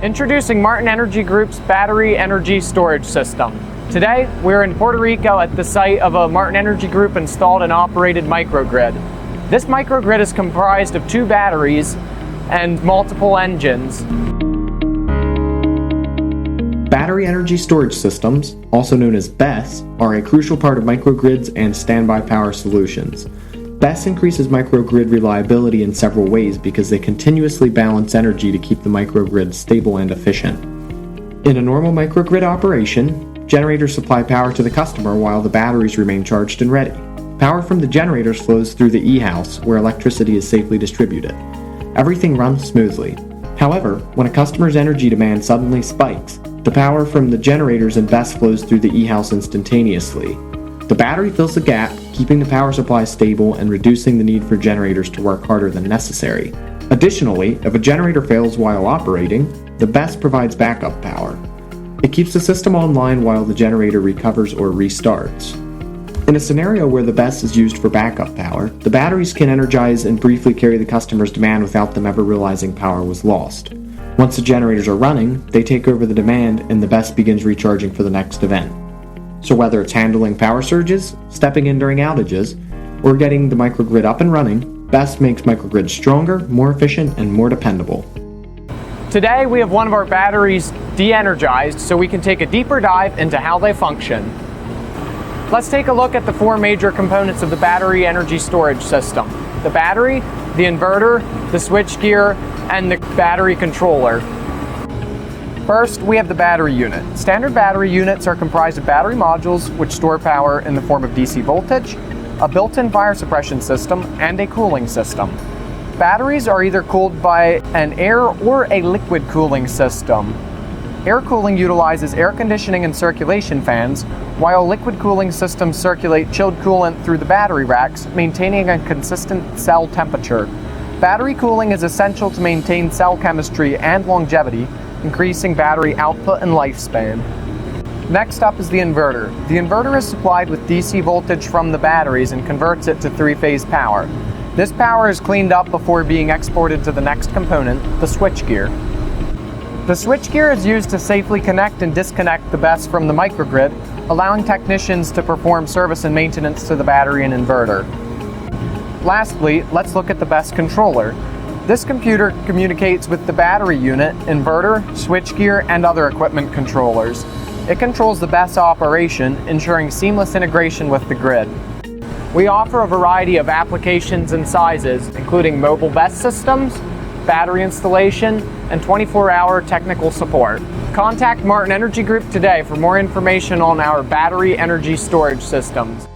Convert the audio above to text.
Introducing Martin Energy Group's battery energy storage system. Today, we're in Puerto Rico at the site of a Martin Energy Group installed and operated microgrid. This microgrid is comprised of 2 batteries and multiple engines. Battery energy storage systems, also known as BESS, are a crucial part of microgrids and standby power solutions. BESS increases microgrid reliability in several ways because they continuously balance energy to keep the microgrid stable and efficient. In a normal microgrid operation, generators supply power to the customer while the batteries remain charged and ready. Power from the generators flows through the e-house, where electricity is safely distributed. Everything runs smoothly. However, when a customer's energy demand suddenly spikes, the power from the generators and BESS flows through the e-house instantaneously. The battery fills the gap, keeping the power supply stable and reducing the need for generators to work harder than necessary. Additionally, if a generator fails while operating, the BESS provides backup power. It keeps the system online while the generator recovers or restarts. In a scenario where the BESS is used for backup power, the batteries can energize and briefly carry the customer's demand without them ever realizing power was lost. Once the generators are running, they take over the demand and the BESS begins recharging for the next event. So whether it's handling power surges, stepping in during outages, or getting the microgrid up and running, BESS makes microgrids stronger, more efficient, and more dependable. Today, we have one of our batteries de-energized so we can take a deeper dive into how they function. Let's take a look at the 4 major components of the battery energy storage system: the battery, the inverter, the switchgear, and the battery controller. First, we have the battery unit. Standard battery units are comprised of battery modules which store power in the form of DC voltage, a built-in fire suppression system, and a cooling system. Batteries are either cooled by an air or a liquid cooling system. Air cooling utilizes air conditioning and circulation fans, while liquid cooling systems circulate chilled coolant through the battery racks, maintaining a consistent cell temperature. Battery cooling is essential to maintain cell chemistry and longevity, increasing battery output and lifespan. Next up is the inverter. The inverter is supplied with DC voltage from the batteries and converts it to 3-phase power. This power is cleaned up before being exported to the next component, the switchgear. The switchgear is used to safely connect and disconnect the BESS from the microgrid, allowing technicians to perform service and maintenance to the battery and inverter. Lastly, let's look at the BESS controller. This computer communicates with the battery unit, inverter, switchgear, and other equipment controllers. It controls the BESS operation, ensuring seamless integration with the grid. We offer a variety of applications and sizes, including mobile BESS systems, battery installation, and 24-hour technical support. Contact Martin Energy Group today for more information on our battery energy storage systems.